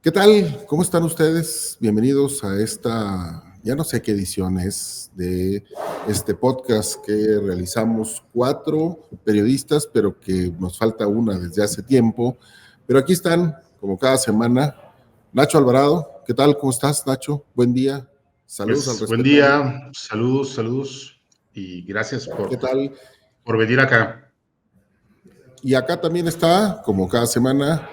¿Qué tal? ¿Cómo están ustedes? Bienvenidos a esta, ya no sé qué edición es, de este podcast que realizamos 4 periodistas, pero que nos falta una desde hace tiempo. Pero aquí están, como cada semana, Nacho Alvarado. ¿Qué tal? ¿Cómo estás, Nacho? Buen día. Saludos al Pues buen respetable. día, saludos y gracias ¿Qué tal? por venir acá. Y acá también está, como cada semana,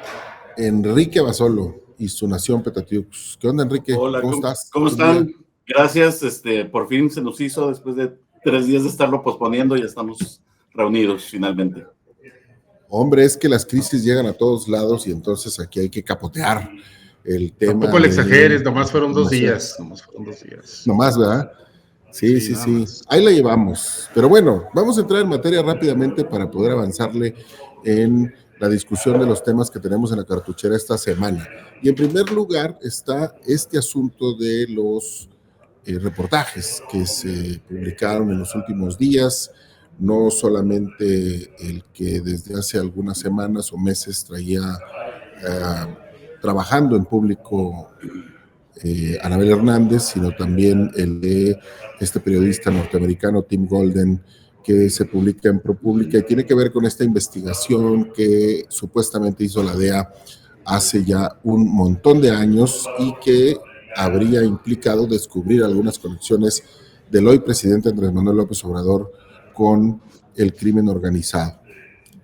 Enrique Basolo y su nación Petatiux. ¿Qué onda, Enrique? Hola, ¿Cómo estás? ¿cómo Buen día. están? Gracias, por fin se nos hizo, después de 3 días de estarlo posponiendo, ya estamos reunidos finalmente. Hombre, es que las crisis llegan a todos lados y entonces aquí hay que capotear el tema Tampoco le exageres, de nomás fueron 2 información. días, nomás fueron 2 días. Nomás, ¿verdad? Sí, Sí, sí, nada sí. más. Ahí la llevamos. Pero bueno, vamos a entrar en materia rápidamente para poder avanzarle en la discusión de los temas que tenemos en la cartuchera esta semana. Y en primer lugar está este asunto de los reportajes que se publicaron en los últimos días, no solamente el que desde hace algunas semanas o meses traía trabajando en público Anabel Hernández, sino también el de este periodista norteamericano Tim Golden, que se publica en ProPublica y tiene que ver con esta investigación que supuestamente hizo la DEA hace ya un montón de años y que habría implicado descubrir algunas conexiones del hoy presidente Andrés Manuel López Obrador con el crimen organizado.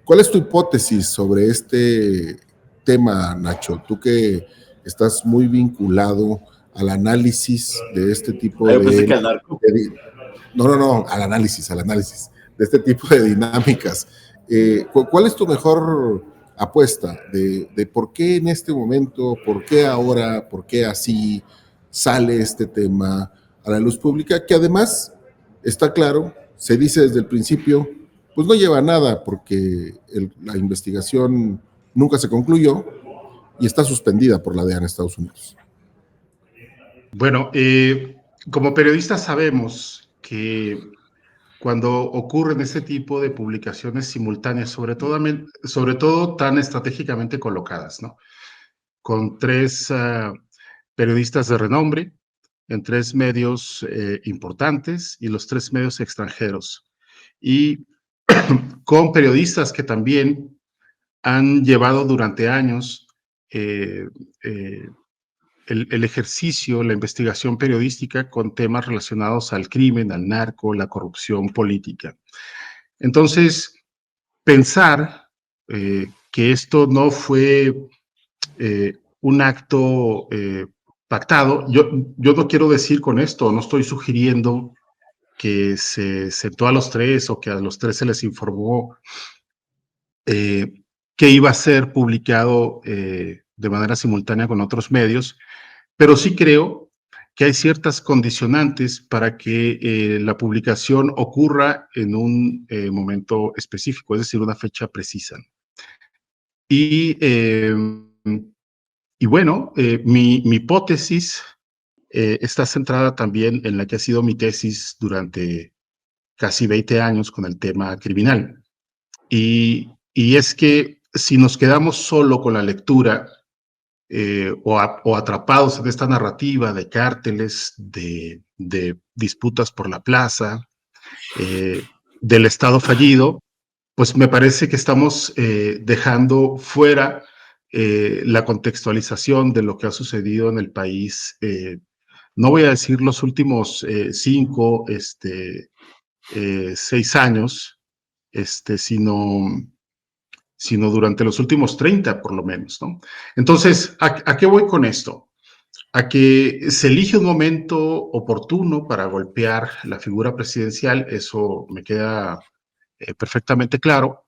¿Cuál es tu hipótesis sobre este tema, Nacho? Tú que estás muy vinculado al análisis de este tipo Yo pensé de... que al narco. No, al análisis de este tipo de dinámicas. ¿Cuál es tu mejor apuesta de por qué en este momento, por qué ahora, por qué así sale este tema a la luz pública? Que además, está claro, se dice desde el principio, pues no lleva a nada porque la investigación nunca se concluyó y está suspendida por la DEA en Estados Unidos. Bueno, como periodistas sabemos que cuando ocurren ese tipo de publicaciones simultáneas, sobre todo tan estratégicamente colocadas, ¿no? Con 3 periodistas de renombre, en 3 medios importantes y los 3 medios extranjeros. Y con periodistas que también han llevado durante años eh, eh, el ejercicio, la investigación periodística con temas relacionados al crimen, al narco, la corrupción política. Entonces, pensar que esto no fue un acto pactado, yo no quiero decir con esto, no estoy sugiriendo que se sentó a los 3 o que a los 3 se les informó que iba a ser publicado de manera simultánea con otros medios, pero sí creo que hay ciertas condicionantes para que la publicación ocurra en un momento específico, es decir, una fecha precisa. Y, y bueno, mi hipótesis está centrada también en la que ha sido mi tesis durante casi 20 años con el tema criminal. Y es que si nos quedamos solo con la lectura o atrapados en esta narrativa de cárteles, de disputas por la plaza, del Estado fallido, pues me parece que estamos dejando fuera la contextualización de lo que ha sucedido en el país. No voy a decir los últimos 5, 6 años, sino durante los últimos 30 por lo menos, ¿no? Entonces, ¿a qué voy con esto? A que se elige un momento oportuno para golpear la figura presidencial, eso me queda perfectamente claro,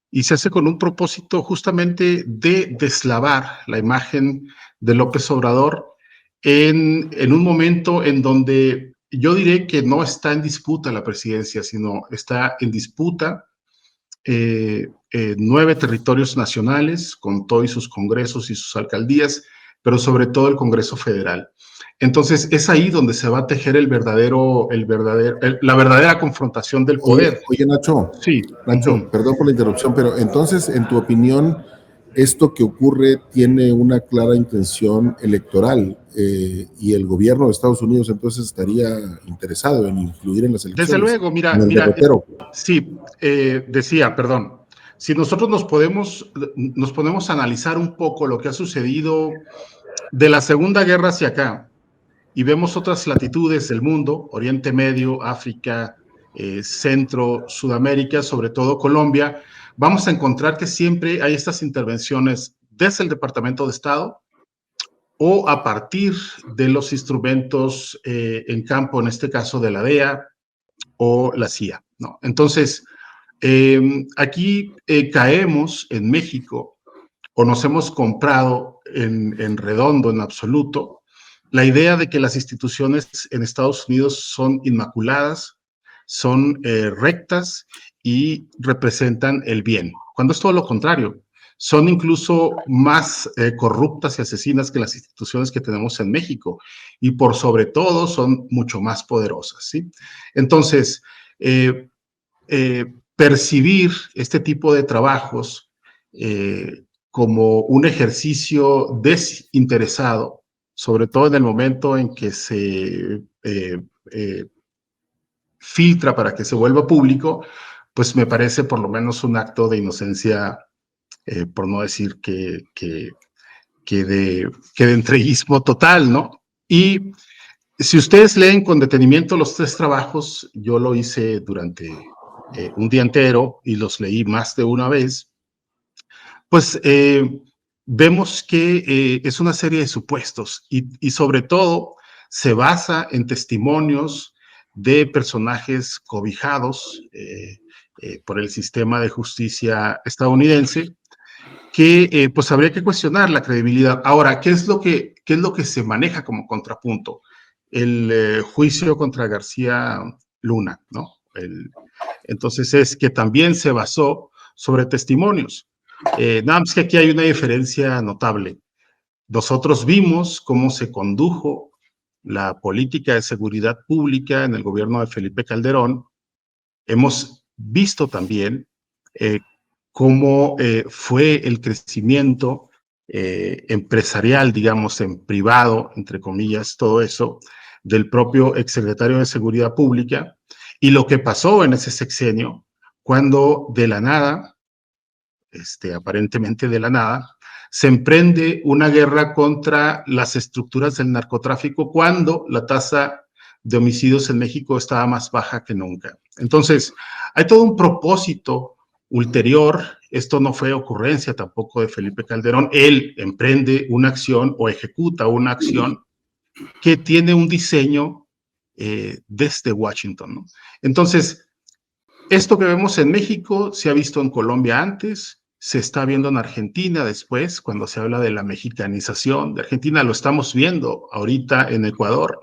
y se hace con un propósito justamente de deslavar la imagen de López Obrador en un momento en donde yo diré que no está en disputa la presidencia, sino está en disputa 9 territorios nacionales, con todos sus congresos y sus alcaldías, pero sobre todo el Congreso Federal. Entonces, es ahí donde se va a tejer la verdadera confrontación del poder. Oye, Nacho, Sí. Nacho, perdón por la interrupción, pero entonces, en tu opinión, esto que ocurre tiene una clara intención electoral y el gobierno de Estados Unidos entonces estaría interesado en influir en las Desde elecciones, luego, en mira, el mira, derrotero. sí, decía, perdón, si nosotros nos ponemos a analizar un poco lo que ha sucedido de la Segunda Guerra hacia acá y vemos otras latitudes del mundo, Oriente Medio, África, Centro, Sudamérica, sobre todo Colombia, vamos a encontrar que siempre hay estas intervenciones desde el Departamento de Estado o a partir de los instrumentos en campo, en este caso de la DEA o la CIA, ¿no? Entonces, aquí caemos en México o nos hemos comprado en redondo, en absoluto, la idea de que las instituciones en Estados Unidos son inmaculadas, son rectas y representan el bien, cuando es todo lo contrario. Son incluso más corruptas y asesinas que las instituciones que tenemos en México y por sobre todo son mucho más poderosas, ¿sí? Entonces, percibir este tipo de trabajos como un ejercicio desinteresado, sobre todo en el momento en que se eh, filtra para que se vuelva público, pues me parece por lo menos un acto de inocencia, por no decir que de entreguismo total, ¿no? Y si ustedes leen con detenimiento los tres trabajos, yo lo hice durante un día entero y los leí más de una vez, pues vemos que es una serie de supuestos y sobre todo se basa en testimonios de personajes cobijados por el sistema de justicia estadounidense que pues habría que cuestionar la credibilidad. Ahora, qué es lo que se maneja como contrapunto? El juicio contra García Luna, ¿no? Entonces es que también se basó sobre testimonios. Nada más que aquí hay una diferencia notable. Nosotros vimos cómo se condujo la política de seguridad pública en el gobierno de Felipe Calderón. Hemos visto también cómo fue el crecimiento empresarial, digamos, en privado, entre comillas, todo eso, del propio exsecretario de Seguridad Pública y lo que pasó en ese sexenio, cuando de la nada, aparentemente de la nada, se emprende una guerra contra las estructuras del narcotráfico cuando la tasa de homicidios en México estaba más baja que nunca. Entonces, hay todo un propósito ulterior. Esto no fue ocurrencia tampoco de Felipe Calderón. Él emprende una acción o ejecuta una acción que tiene un diseño desde Washington, ¿no? Entonces, esto que vemos en México se ha visto en Colombia antes, se está viendo en Argentina después, cuando se habla de la mexicanización de Argentina, lo estamos viendo ahorita en Ecuador.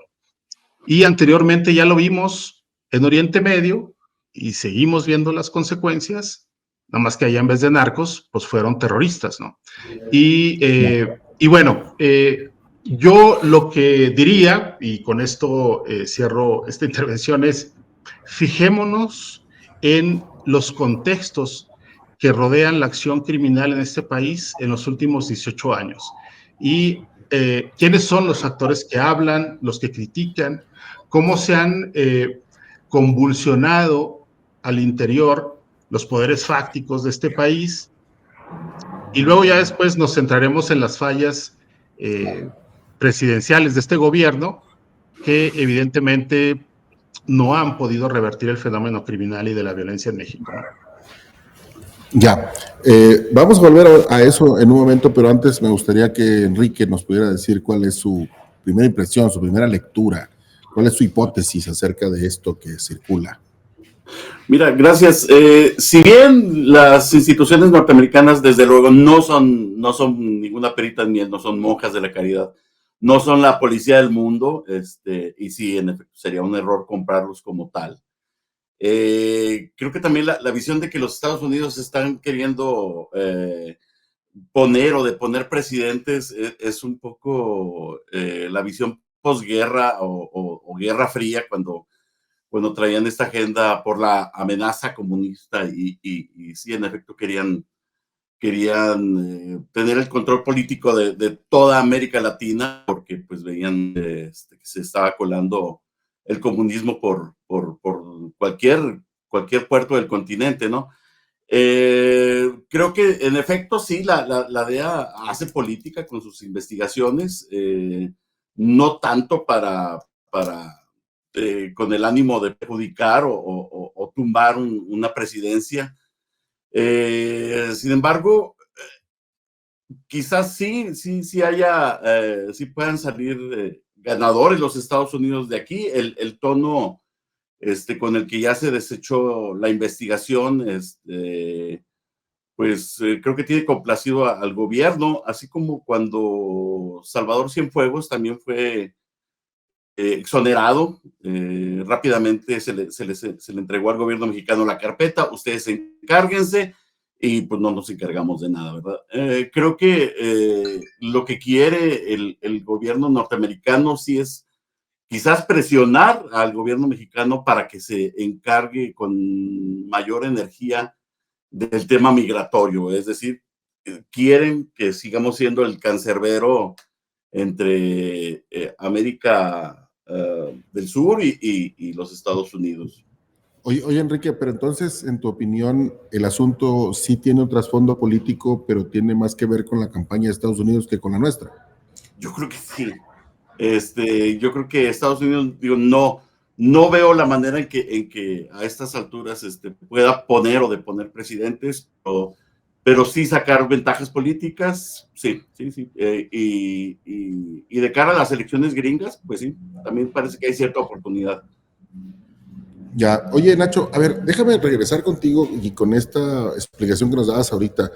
Y anteriormente ya lo vimos en Oriente Medio y seguimos viendo las consecuencias, nada más que allá en vez de narcos, pues fueron terroristas, ¿no? Y bueno, yo lo que diría, y con esto cierro esta intervención, es fijémonos en los contextos que rodean la acción criminal en este país en los últimos 18 años. Y quiénes son los actores que hablan, los que critican, cómo se han convulsionado al interior los poderes fácticos de este país. Y luego ya después nos centraremos en las fallas presidenciales de este gobierno, que evidentemente no han podido revertir el fenómeno criminal y de la violencia en México, ¿no? Ya, vamos a volver a eso en un momento, pero antes me gustaría que Enrique nos pudiera decir cuál es su primera impresión, su primera lectura, cuál es su hipótesis acerca de esto que circula. Mira, gracias. Si bien las instituciones norteamericanas, desde luego, no son ninguna perita en miel, no son monjas de la caridad, no son la policía del mundo, y sí, en efecto, sería un error comprarlos como tal. Creo que también la visión de que los Estados Unidos están queriendo poner o de poner presidentes es un poco la visión posguerra o Guerra Fría, cuando traían esta agenda por la amenaza comunista y sí, en efecto, querían querían tener el control político de toda América Latina, porque pues veían que se estaba colando el comunismo por cualquier puerto del continente, ¿no? Creo que en efecto sí, la DEA hace política con sus investigaciones, no tanto con el ánimo de perjudicar o tumbar una presidencia. Sin embargo, quizás sí haya, sí puedan salir ganadores los Estados Unidos de aquí. El tono con el que ya se desechó la investigación, pues creo que tiene complacido al gobierno, así como cuando Salvador Cienfuegos también fue exonerado. Rápidamente se le entregó al gobierno mexicano la carpeta, ustedes encárguense, y pues no nos encargamos de nada, ¿verdad? Creo que lo que quiere el gobierno norteamericano sí es quizás presionar al gobierno mexicano para que se encargue con mayor energía del tema migratorio, es decir, quieren que sigamos siendo el cancerbero entre América del Sur y los Estados Unidos. Oye, Enrique, pero entonces, en tu opinión, el asunto sí tiene un trasfondo político, pero tiene más que ver con la campaña de Estados Unidos que con la nuestra. Yo creo que sí. Yo creo que Estados Unidos, digo, no veo la manera en que a estas alturas pueda poner o deponer presidentes, pero sí sacar ventajas políticas, sí. Y de cara a las elecciones gringas, pues sí, también parece que hay cierta oportunidad. Ya, oye Nacho, a ver, déjame regresar contigo y con esta explicación que nos dabas ahorita.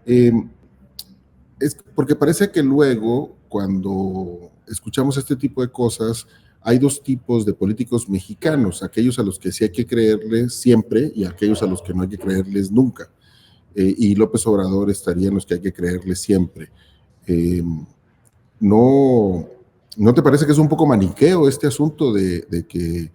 Es porque parece que luego, cuando escuchamos este tipo de cosas, hay dos tipos de políticos mexicanos, aquellos a los que sí hay que creerles siempre y aquellos a los que no hay que creerles nunca. Y López Obrador estaría en los que hay que creerles siempre. ¿No te parece que es un poco maniqueo este asunto de que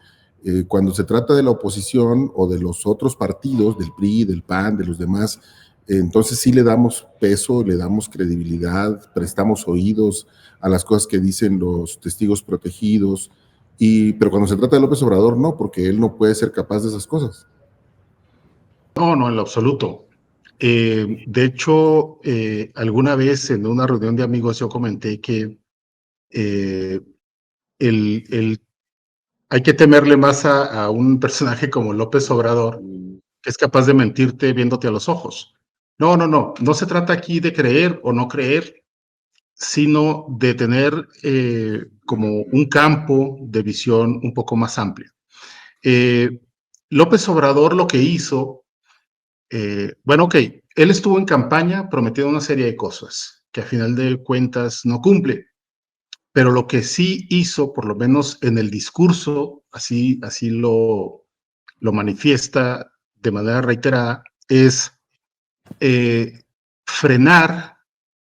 cuando se trata de la oposición o de los otros partidos, del PRI, del PAN, de los demás, entonces sí le damos peso, le damos credibilidad, prestamos oídos a las cosas que dicen los testigos protegidos, pero cuando se trata de López Obrador no, porque él no puede ser capaz de esas cosas? No, en lo absoluto. De hecho, alguna vez en una reunión de amigos yo comenté que hay que temerle más a un personaje como López Obrador, que es capaz de mentirte viéndote a los ojos. No se trata aquí de creer o no creer, sino de tener como un campo de visión un poco más amplio. López Obrador lo que hizo, bueno, ok, él estuvo en campaña prometiendo una serie de cosas que a final de cuentas no cumple. Pero lo que sí hizo, por lo menos en el discurso, así lo manifiesta de manera reiterada, es frenar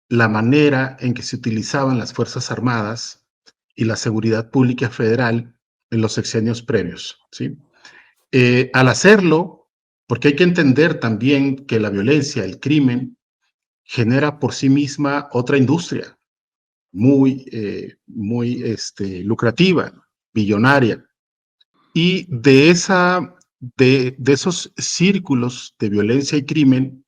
la manera en que se utilizaban las Fuerzas Armadas y la seguridad pública federal en los sexenios previos, ¿sí? Al hacerlo, porque hay que entender también que la violencia, el crimen, genera por sí misma otra industria muy lucrativa, billonaria. Y de esos círculos de violencia y crimen,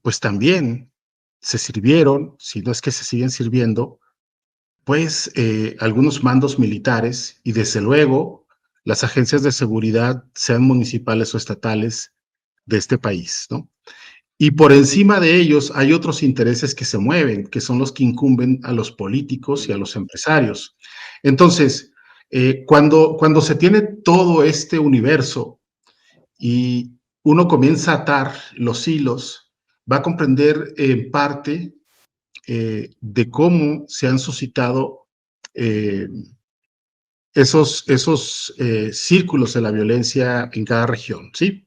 pues también se sirvieron, si no es que se siguen sirviendo, pues algunos mandos militares y desde luego las agencias de seguridad, sean municipales o estatales, de este país, ¿no? Y por encima de ellos hay otros intereses que se mueven, que son los que incumben a los políticos y a los empresarios. Entonces, cuando se tiene todo este universo y uno comienza a atar los hilos, va a comprender en parte de cómo se han suscitado esos círculos de la violencia en cada región, ¿sí?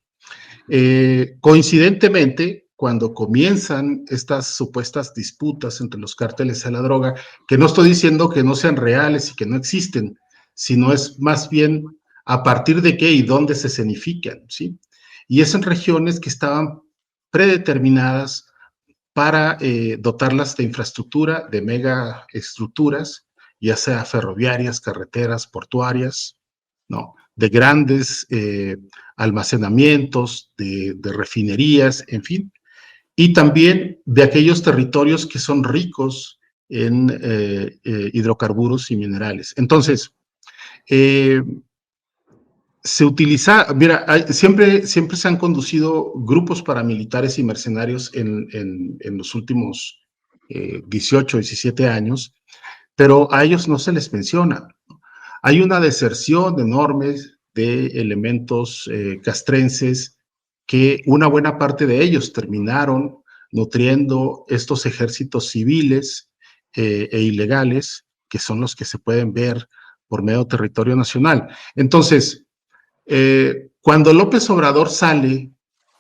Coincidentemente, cuando comienzan estas supuestas disputas entre los cárteles de la droga, que no estoy diciendo que no sean reales y que no existen, sino es más bien a partir de qué y dónde se escenifican, ¿sí? Y es en regiones que estaban predeterminadas para dotarlas de infraestructura, de megaestructuras, ya sea ferroviarias, carreteras, portuarias, ¿no? De grandes almacenamientos, de refinerías, en fin, y también de aquellos territorios que son ricos en hidrocarburos y minerales. Entonces, se utiliza, mira, siempre se han conducido grupos paramilitares y mercenarios en los últimos 18, 17 años, pero a ellos no se les menciona. Hay una deserción enorme de elementos castrenses que una buena parte de ellos terminaron nutriendo estos ejércitos civiles e ilegales, que son los que se pueden ver por medio territorio nacional. Entonces, cuando López Obrador sale,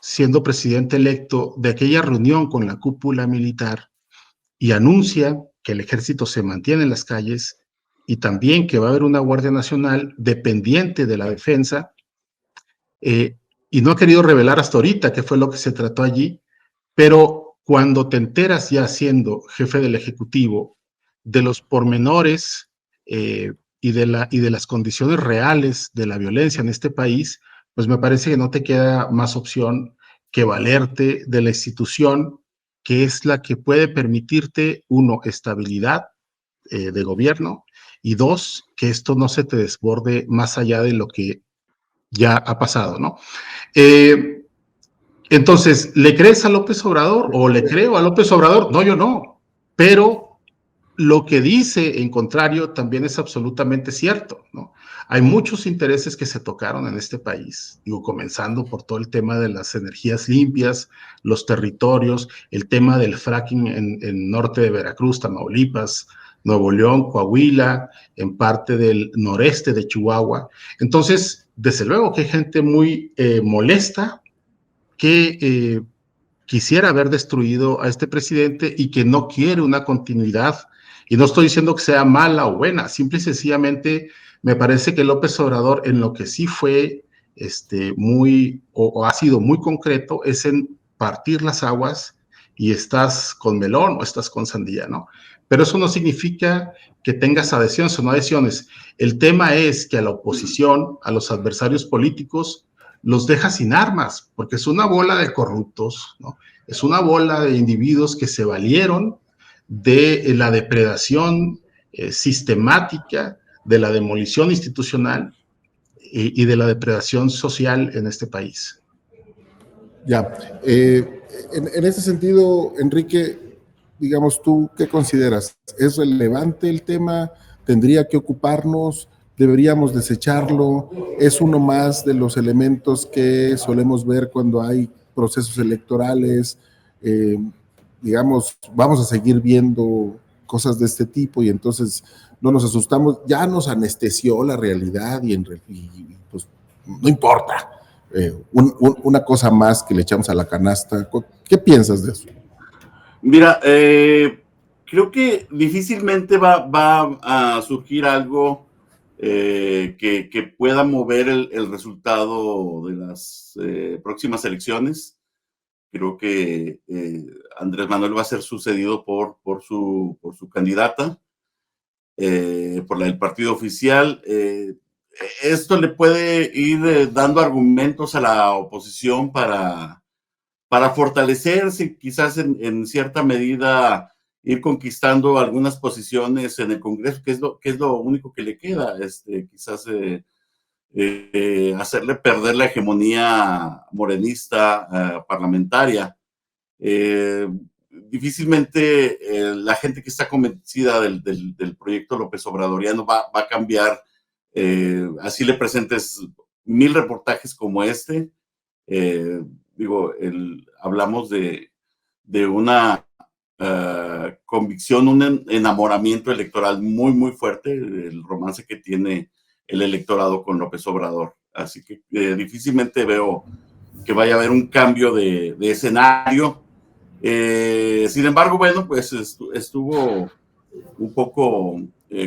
siendo presidente electo, de aquella reunión con la cúpula militar y anuncia que el ejército se mantiene en las calles y también que va a haber una Guardia Nacional dependiente de la defensa, y no ha querido revelar hasta ahorita qué fue lo que se trató allí, pero cuando te enteras ya siendo jefe del Ejecutivo de los pormenores y de las condiciones reales de la violencia en este país, pues me parece que no te queda más opción que valerte de la institución que es la que puede permitirte, uno, estabilidad de gobierno, y dos, que esto no se te desborde más allá de lo que ya ha pasado, ¿no? Entonces, ¿le crees a López Obrador o le creo a López Obrador? No, yo no, pero lo que dice en contrario también es absolutamente cierto, ¿no? Hay muchos intereses que se tocaron en este país, digo, comenzando por todo el tema de las energías limpias, los territorios, el tema del fracking en norte de Veracruz, Tamaulipas, Nuevo León, Coahuila, en parte del noreste de Chihuahua. Entonces, desde luego que hay gente muy molesta que quisiera haber destruido a este presidente y que no quiere una continuidad. Y no estoy diciendo que sea mala o buena, simple y sencillamente me parece que López Obrador en lo que sí fue o ha sido muy concreto es en partir las aguas y estás con melón o estás con sandía, ¿no? Pero eso no significa que tengas adhesiones o no adhesiones. El tema es que a la oposición, a los adversarios políticos, los deja sin armas, porque es una bola de corruptos, ¿no? Es una bola de individuos que se valieron de la depredación sistemática, de la demolición institucional y de la depredación social en este país. Ya, en ese sentido, Enrique, digamos, ¿tú qué consideras? ¿Es relevante el tema? ¿Tendría que ocuparnos? ¿Deberíamos desecharlo? ¿Es uno más de los elementos que solemos ver cuando hay procesos electorales? Digamos, vamos a seguir viendo cosas de este tipo y entonces no nos asustamos, ya nos anestesió la realidad y pues no importa. Una cosa más que le echamos a la canasta. ¿Qué piensas de eso? Mira, creo que difícilmente va a surgir algo que pueda mover el resultado de las próximas elecciones. Creo que Andrés Manuel va a ser sucedido por su candidata, por la del partido oficial. Esto le puede ir dando argumentos a la oposición para fortalecerse, quizás en cierta medida ir conquistando algunas posiciones en el Congreso, que es lo único que le queda, quizás hacerle perder la hegemonía morenista parlamentaria. Difícilmente la gente que está convencida del proyecto López Obradoriano va a cambiar, así le presentes 1000 reportajes como este. Digo, hablamos de una convicción, un enamoramiento electoral muy, muy fuerte, el romance que tiene el electorado con López Obrador. Así que difícilmente veo que vaya a haber un cambio de escenario. Sin embargo, bueno, pues estuvo un poco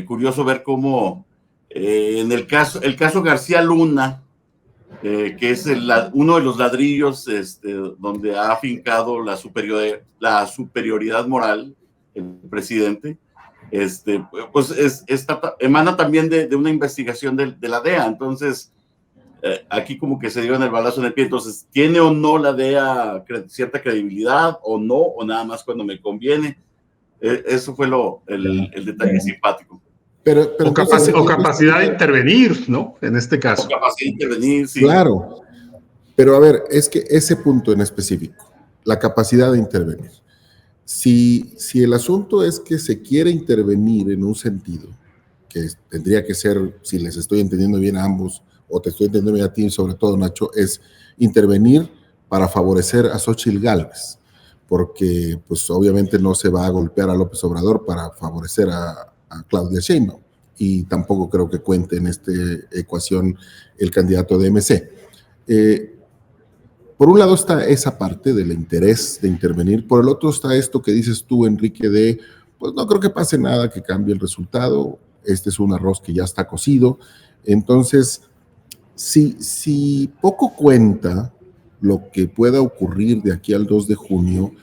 curioso ver cómo en el caso García Luna, que es uno de los ladrillos donde ha afincado la superioridad moral el presidente, pues emana también de una investigación de la DEA. Entonces, aquí como que se dio en el balazo en el pie. Entonces, ¿tiene o no la DEA cierta credibilidad o no? ¿O nada más cuando me conviene? Eso fue el detalle simpático. Pero o capacidad de intervenir, ¿no? En este caso. O capacidad de intervenir, sí. Claro, pero a ver, es que ese punto en específico, la capacidad de intervenir. Si el asunto es que se quiere intervenir en un sentido, que tendría que ser, si les estoy entendiendo bien a ambos, o te estoy entendiendo bien a ti, sobre todo, Nacho, es intervenir para favorecer a Xóchitl Gálvez, porque pues obviamente no se va a golpear a López Obrador para favorecer a Claudia Sheinbaum, y tampoco creo que cuente en esta ecuación el candidato de MC. Por un lado está esa parte del interés de intervenir, por el otro está esto que dices tú, Enrique, de pues no creo que pase nada que cambie el resultado, este es un arroz que ya está cocido. Entonces, si poco cuenta lo que pueda ocurrir de aquí al 2 de junio,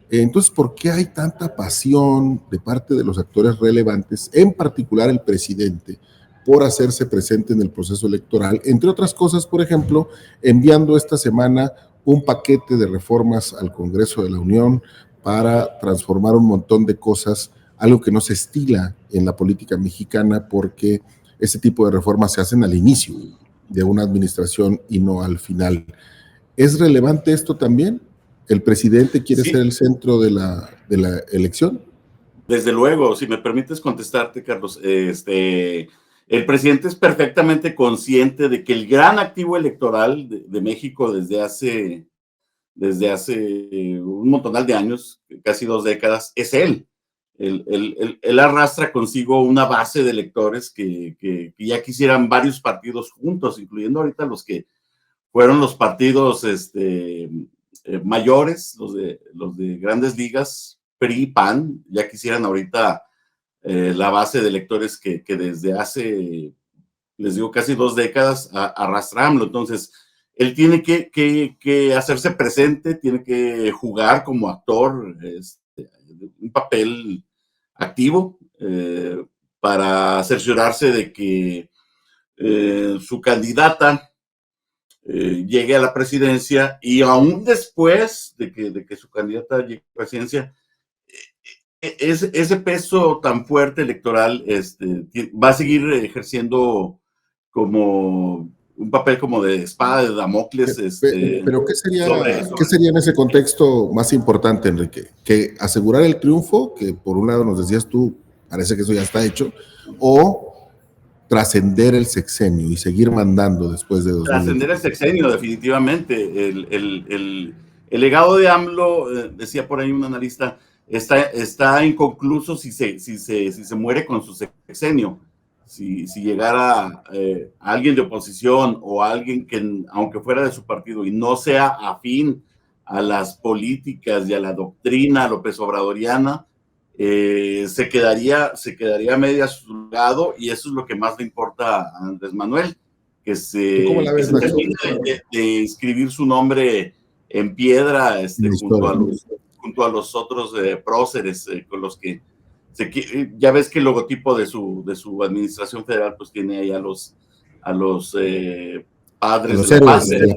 entonces, ¿por qué hay tanta pasión de parte de los actores relevantes, en particular el presidente, por hacerse presente en el proceso electoral? Entre otras cosas, por ejemplo, enviando esta semana un paquete de reformas al Congreso de la Unión para transformar un montón de cosas, algo que no se estila en la política mexicana, porque ese tipo de reformas se hacen al inicio de una administración y no al final. ¿Es relevante esto también? ¿El presidente quiere ser el centro de la elección? Desde luego, si me permites contestarte, Carlos, el presidente es perfectamente consciente de que el gran activo electoral de México desde hace un montonal de años, casi 2 décadas, es él. Él arrastra consigo una base de electores que ya quisieran varios partidos juntos, incluyendo ahorita los que fueron los partidos mayores, los de grandes ligas, PRI, PAN, ya quisieran ahorita la base de electores que desde hace, les digo, casi 2 décadas arrastrarlo. Entonces, él tiene que hacerse presente, tiene que jugar como actor, un papel activo para cerciorarse de que su candidata llegue a la presidencia, y aún después de que su candidata llegue a la presidencia, ese peso tan fuerte electoral va a seguir ejerciendo como un papel como de espada de Damocles. Pero ¿qué sería en ese contexto más importante, Enrique? ¿Que asegurar el triunfo, que por un lado nos decías tú, parece que eso ya está hecho, o trascender el sexenio y seguir mandando después de 2020? Trascender el sexenio, definitivamente. El legado de AMLO, decía por ahí un analista, está inconcluso si se muere con su sexenio. Si llegara alguien de oposición o alguien que, aunque fuera de su partido y no sea afín a las políticas y a la doctrina López Obradoriana, se quedaría a medias su legado, y eso es lo que más le importa a Andrés Manuel, que se termine de escribir su nombre en piedra junto a los otros próceres con los que ya ves que el logotipo de su administración federal pues tiene ahí a los padres de la patria,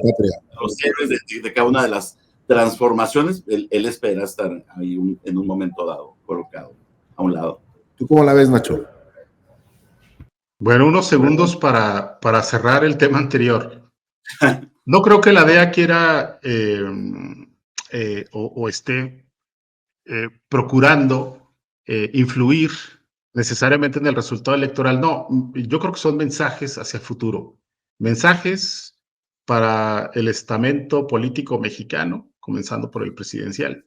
a los héroes de cada una de las transformaciones. Él espera estar ahí en un momento dado, colocado a un lado. ¿Tú cómo la ves, Nacho? Bueno, unos segundos para cerrar el tema anterior. No creo que la DEA quiera o esté procurando influir necesariamente en el resultado electoral. No, yo creo que son mensajes hacia el futuro. Mensajes para el estamento político mexicano, comenzando por el presidencial.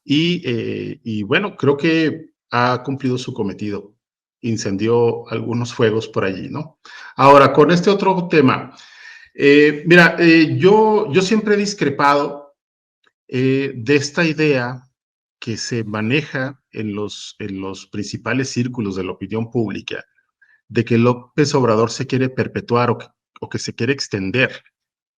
Y bueno, creo que ha cumplido su cometido. Incendió algunos fuegos por allí, ¿no? Ahora, con este otro tema, mira, yo siempre he discrepado de esta idea que se maneja en los principales círculos de la opinión pública, de que López Obrador se quiere perpetuar o que se quiere extender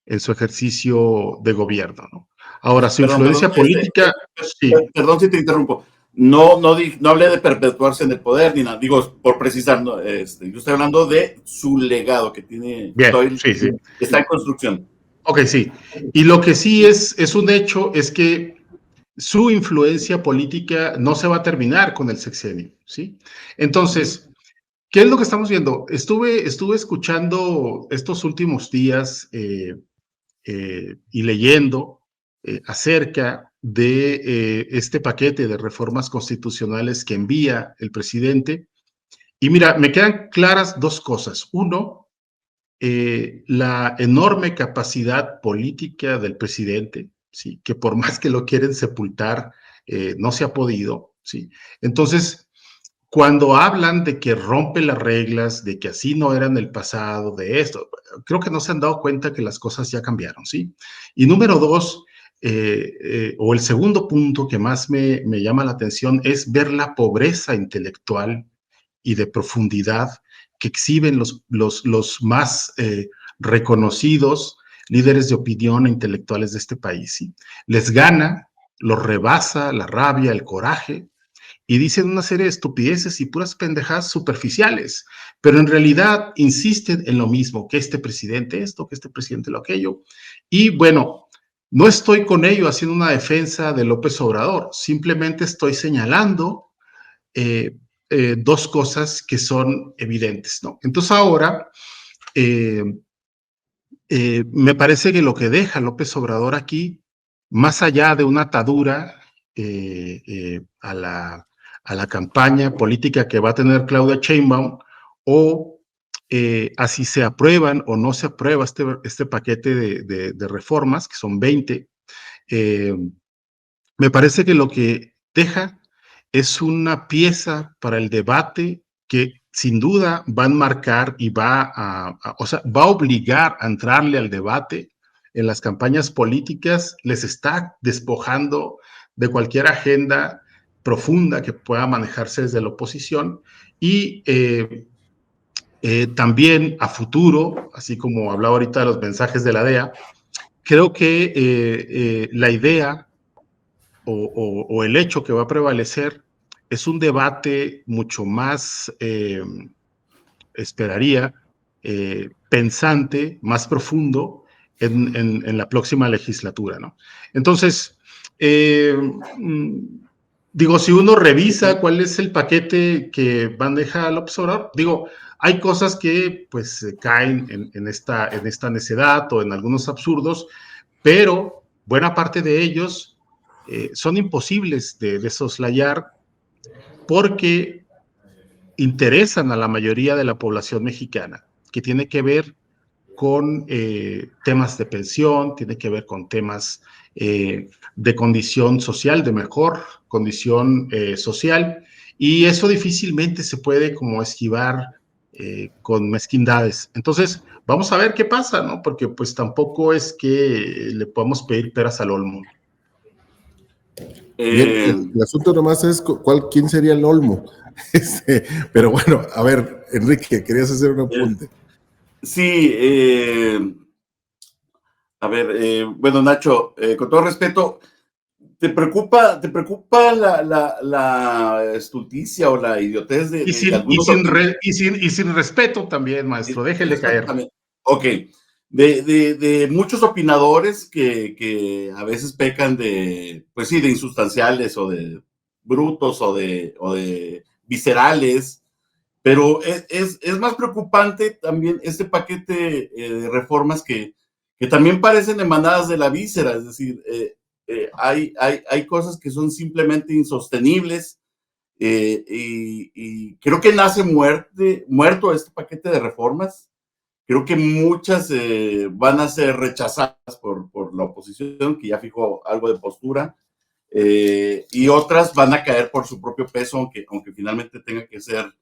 en su ejercicio de gobierno, ¿no? Ahora, su influencia política, sí. Perdón si te interrumpo. No hablé de perpetuarse en el poder ni nada. Digo, por precisar, ¿no? Yo estoy hablando de su legado que tiene. Bien, sí. Está en construcción. Ok, sí. Y lo que sí es un hecho es que su influencia política no se va a terminar con el sexenio, ¿sí? Entonces, ¿qué es lo que estamos viendo? Estuve escuchando estos últimos días y leyendo acerca de este paquete de reformas constitucionales que envía el presidente. Y mira, me quedan claras dos cosas. Uno, la enorme capacidad política del presidente, ¿sí? Que por más que lo quieren sepultar, no se ha podido, ¿sí? Entonces, cuando hablan de que rompe las reglas, de que así no era en el pasado, de esto, creo que no se han dado cuenta que las cosas ya cambiaron, ¿sí? Y número dos, o el segundo punto que más me llama la atención es ver la pobreza intelectual y de profundidad que exhiben los más reconocidos líderes de opinión e intelectuales de este país, ¿sí? Les gana, los rebasa la rabia, el coraje, y dicen una serie de estupideces y puras pendejadas superficiales, pero en realidad insisten en lo mismo, que este presidente esto, que este presidente lo aquello. Y bueno, no estoy con ello haciendo una defensa de López Obrador, simplemente estoy señalando dos cosas que son evidentes, ¿no? Entonces ahora, me parece que lo que deja López Obrador aquí, más allá de una atadura a la campaña política que va a tener Claudia Sheinbaum, o a si se aprueban o no se aprueba este paquete de reformas, que son 20, me parece que lo que deja es una pieza para el debate que sin duda va a enmarcar y o sea, va a obligar a entrarle al debate en las campañas políticas, les está despojando de cualquier agenda profunda que pueda manejarse desde la oposición y también a futuro, así como hablaba ahorita de los mensajes de la DEA, creo que la idea o el hecho que va a prevalecer es un debate mucho más, esperaría, pensante, más profundo en la próxima legislatura, ¿no? Entonces, digo, si uno revisa cuál es el paquete que maneja López Obrador, digo, hay cosas que pues caen en esta necedad o en algunos absurdos, pero buena parte de ellos son imposibles de soslayar porque interesan a la mayoría de la población mexicana, que tiene que ver con temas de pensión, tiene que ver con temas de condición social, de mejor condición social, y eso difícilmente se puede como esquivar con mezquindades. Entonces, vamos a ver qué pasa, ¿no? Porque pues tampoco es que le podamos pedir peras al olmo. Bien, el asunto nomás es quién sería el olmo. Pero bueno, a ver, Enrique, querías hacer un apunte. Sí, a ver, bueno, Nacho, con todo respeto, ¿te preocupa la estulticia o la idiotez de algunos? Y sin respeto también, maestro, déjele caer. También. Ok, de muchos opinadores que a veces pecan pues sí, de insustanciales o de brutos o de viscerales, pero es más preocupante también este paquete de reformas que también parecen emanadas de la víscera, es decir, hay cosas que son simplemente insostenibles y creo que nace muerto este paquete de reformas. Creo que muchas van a ser rechazadas por la oposición, que ya fijó algo de postura, y otras van a caer por su propio peso, aunque finalmente tenga que ser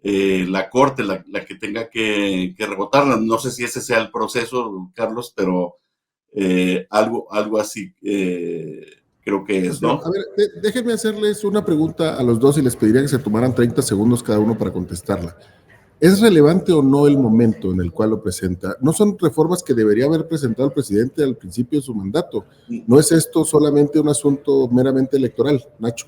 la Corte la que tenga que rebotarla. No sé si ese sea el proceso, Carlos, pero algo así creo que es, ¿no? A ver, déjenme hacerles una pregunta a los dos y les pediría que se tomaran 30 segundos cada uno para contestarla. ¿Es relevante o no el momento en el cual lo presenta? No son reformas que debería haber presentado el presidente al principio de su mandato. ¿No es esto solamente un asunto meramente electoral, Nacho?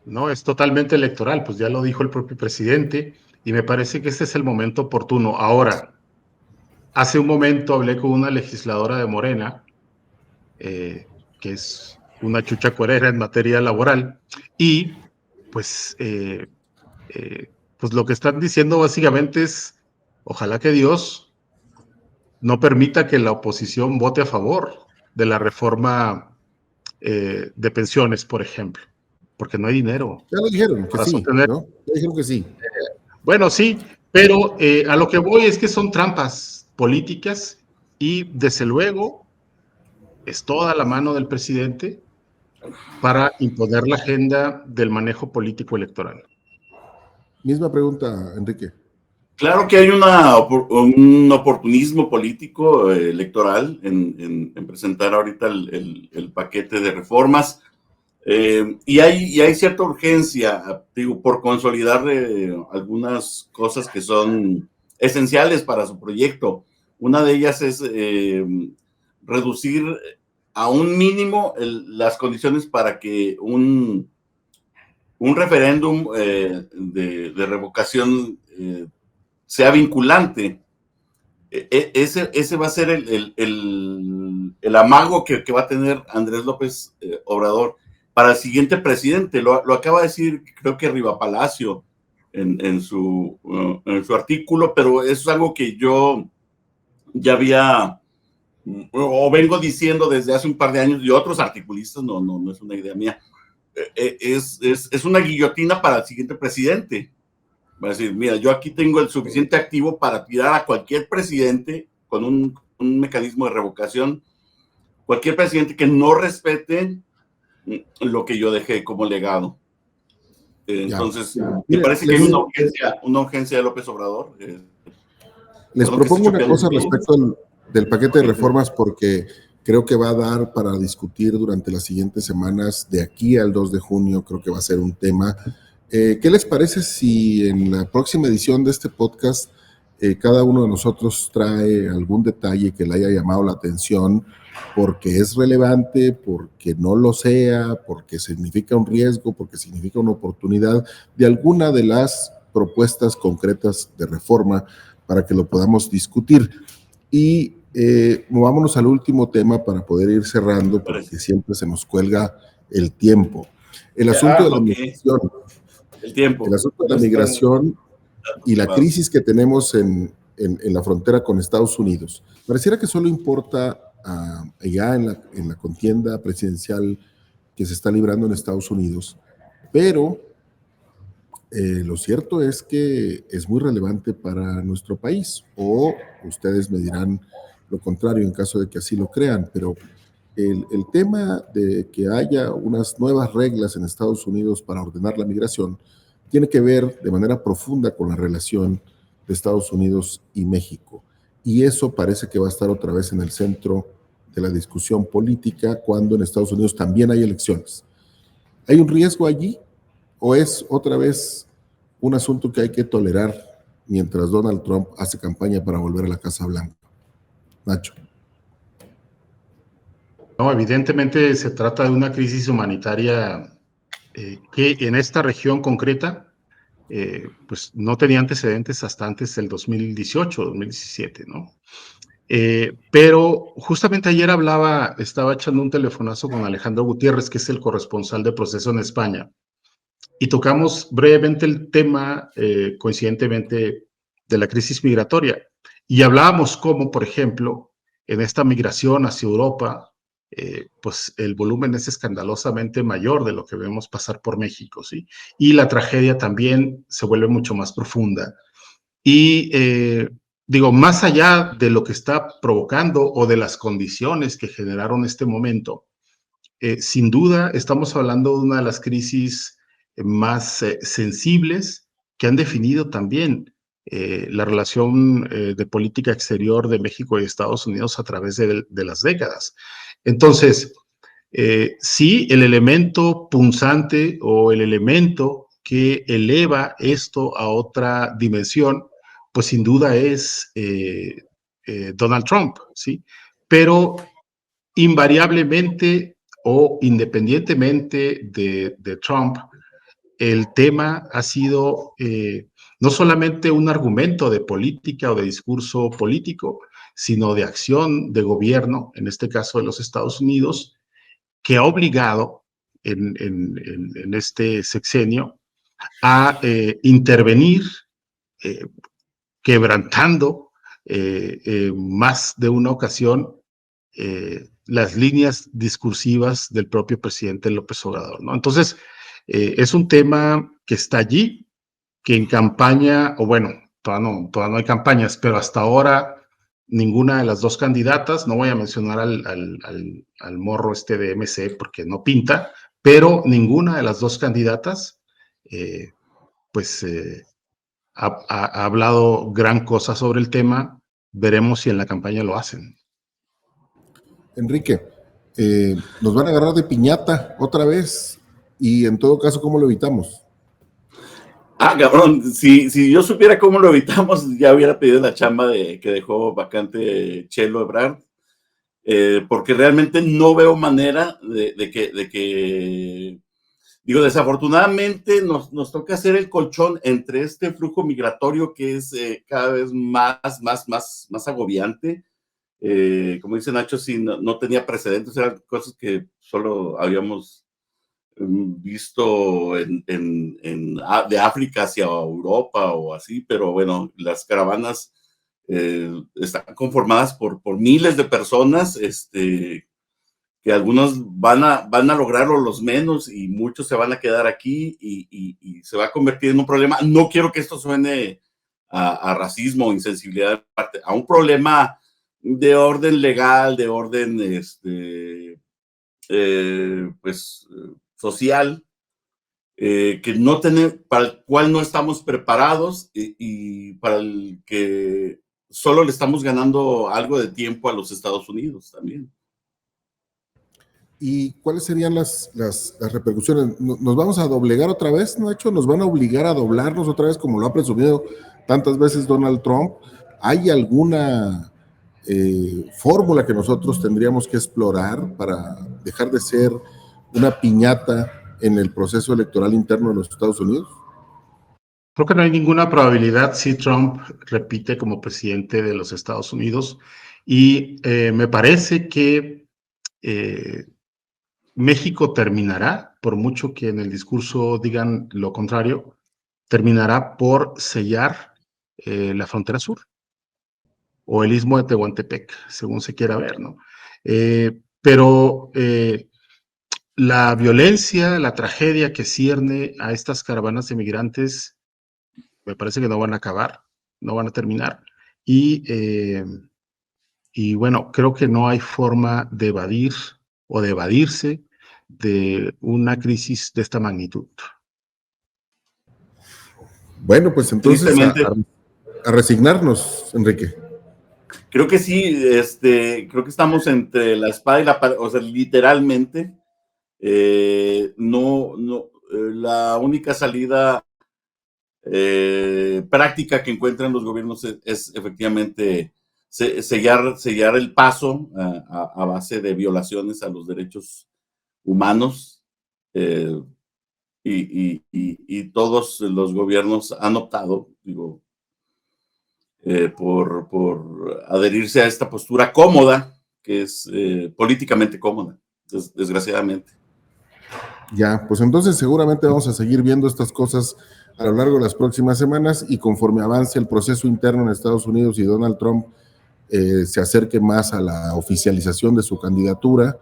No, es totalmente electoral, pues ya lo dijo el propio presidente, y me parece que este es el momento oportuno. Ahora, hace un momento hablé con una legisladora de Morena, que es una chucha cuerera en materia laboral, y pues, pues lo que están diciendo básicamente es, ojalá que Dios no permita que la oposición vote a favor de la reforma de pensiones, por ejemplo, porque no hay dinero Ya lo dijeron que para sí, sostener. ¿no? Ya dijeron que sí. Bueno, sí, pero a lo que voy es que son trampas políticas y desde luego es toda la mano del presidente para imponer la agenda del manejo político electoral. Misma pregunta, Enrique. Claro que hay un oportunismo político electoral en presentar ahorita el paquete de reformas. Y hay cierta urgencia, digo, por consolidar algunas cosas que son esenciales para su proyecto. Una de ellas es reducir a un mínimo las condiciones para que un referéndum de revocación sea vinculante. Ese va a ser el amago que va a tener Andrés López Obrador para el siguiente presidente. Lo acaba de decir, creo que Riva Palacio en su artículo, pero eso es algo que yo ya había o vengo diciendo desde hace un par de años y otros articulistas, no es una idea mía. Es una guillotina para el siguiente presidente. Va a decir, mira, yo aquí tengo el suficiente activo para tirar a cualquier presidente con un mecanismo de revocación, cualquier presidente que no respete lo que yo dejé como legado. Entonces, me parece que hay una urgencia de López Obrador. Les propongo una cosa respecto del paquete de reformas, porque creo que va a dar para discutir durante las siguientes semanas, de aquí al 2 de junio, creo que va a ser un tema. ¿Qué les parece si en la próxima edición de este podcast cada uno de nosotros trae algún detalle que le haya llamado la atención, porque es relevante, porque no lo sea, porque significa un riesgo, porque significa una oportunidad de alguna de las propuestas concretas de reforma para que lo podamos discutir? Y movámonos al último tema para poder ir cerrando, porque siempre se nos cuelga el tiempo. El asunto de la migración. El asunto de la migración y la crisis que tenemos en la frontera con Estados Unidos. Pareciera que solo importa allá en la contienda presidencial que se está librando en Estados Unidos, pero lo cierto es que es muy relevante para nuestro país, o ustedes me dirán lo contrario en caso de que así lo crean, pero el tema de que haya unas nuevas reglas en Estados Unidos para ordenar la migración tiene que ver de manera profunda con la relación de Estados Unidos y México. Y eso parece que va a estar otra vez en el centro de la discusión política cuando en Estados Unidos también hay elecciones. ¿Hay un riesgo allí o es otra vez un asunto que hay que tolerar mientras Donald Trump hace campaña para volver a la Casa Blanca? Nacho. No, evidentemente se trata de una crisis humanitaria que en esta región concreta pues no tenía antecedentes hasta antes del 2018, 2017, ¿no? Pero justamente ayer estaba echando un telefonazo con Alejandro Gutiérrez, que es el corresponsal de Proceso en España, y tocamos brevemente el tema, coincidentemente, de la crisis migratoria. Y hablábamos cómo, por ejemplo, en esta migración hacia Europa, pues el volumen es escandalosamente mayor de lo que vemos pasar por México, ¿sí? Y la tragedia también se vuelve mucho más profunda. Y digo, más allá de lo que está provocando o de las condiciones que generaron este momento, sin duda estamos hablando de una de las crisis más sensibles que han definido también la relación de política exterior de México y Estados Unidos a través de las décadas. Entonces, sí, el elemento punzante o el elemento que eleva esto a otra dimensión, pues sin duda es Donald Trump, ¿sí? Pero invariablemente o independientemente de Trump, el tema ha sido no solamente un argumento de política o de discurso político, sino de acción de gobierno, en este caso de los Estados Unidos, que ha obligado en este sexenio a intervenir, quebrantando más de una ocasión las líneas discursivas del propio presidente López Obrador, ¿no? Entonces, es un tema que está allí, que en campaña, o bueno, todavía no hay campañas, pero hasta ahora ninguna de las dos candidatas, no voy a mencionar al morro este de MC porque no pinta, pero ninguna de las dos candidatas, pues, ha hablado gran cosa sobre el tema. Veremos si en la campaña lo hacen. Enrique, nos van a agarrar de piñata otra vez, y en todo caso, ¿cómo lo evitamos? Ah, cabrón, si yo supiera cómo lo evitamos, ya hubiera pedido la chamba que dejó vacante Chelo Ebrard, porque realmente no veo manera de que digo, desafortunadamente nos toca hacer el colchón entre este flujo migratorio que es cada vez más agobiante. Como dice Nacho, sí, no tenía precedentes, eran cosas que solo habíamos visto de África hacia Europa o así, pero bueno, las caravanas están conformadas por miles de personas, que algunos van a lograrlo los menos y muchos se van a quedar aquí y se va a convertir en un problema. No quiero que esto suene a racismo o insensibilidad, a un problema de orden legal, de orden pues social, que no para el cual no estamos preparados y para el que solo le estamos ganando algo de tiempo a los Estados Unidos también. ¿Y cuáles serían las repercusiones? ¿Nos vamos a doblegar otra vez, Nacho? ¿Nos van a obligar a doblarnos otra vez, como lo ha presumido tantas veces Donald Trump? ¿Hay alguna fórmula que nosotros tendríamos que explorar para dejar de ser una piñata en el proceso electoral interno de los Estados Unidos? Creo que no hay ninguna probabilidad si Trump repite como presidente de los Estados Unidos, y me parece que México terminará, por mucho que en el discurso digan lo contrario, terminará por sellar la frontera sur o el istmo de Tehuantepec, según se quiera ver, ¿no? Pero la violencia, la tragedia que cierne a estas caravanas de migrantes, me parece que no van a acabar, no van a terminar. Y bueno, creo que no hay forma de evadir o de evadirse de una crisis de esta magnitud. Bueno, pues entonces a resignarnos, Enrique. Creo que sí, creo que estamos entre la espada y la pared, o sea, literalmente, la única salida práctica que encuentran los gobiernos es efectivamente sellar el paso a base de violaciones a los derechos humanos, y todos los gobiernos han optado, digo, por adherirse a esta postura cómoda, que es políticamente cómoda, desgraciadamente. Ya, pues entonces seguramente vamos a seguir viendo estas cosas a lo largo de las próximas semanas, y conforme avance el proceso interno en Estados Unidos y Donald Trump se acerque más a la oficialización de su candidatura,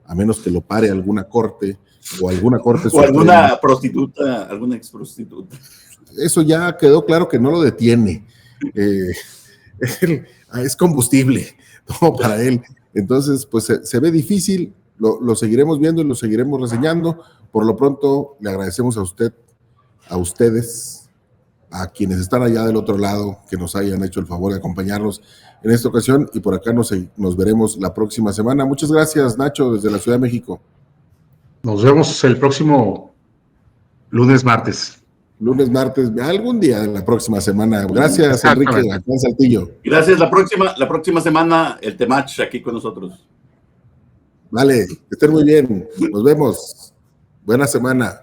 a menos que lo pare alguna corte o alguna corte o alguna prostituta, alguna ex prostituta. Eso ya quedó claro que no lo detiene. Es combustible, ¿no? Para él. Entonces, pues se ve difícil, lo seguiremos viendo y lo seguiremos reseñando. Por lo pronto, le agradecemos a usted, a ustedes, a quienes están allá del otro lado, que nos hayan hecho el favor de acompañarnos en esta ocasión, y por acá nos veremos la próxima semana. Muchas gracias, Nacho, desde la Ciudad de México. Nos vemos el próximo lunes, martes. Lunes, martes, algún día de la próxima semana. Gracias, Enrique, Juan Saltillo. Gracias. La próxima semana el Temach aquí con nosotros. Vale, que estén muy bien. Nos vemos. Buena semana.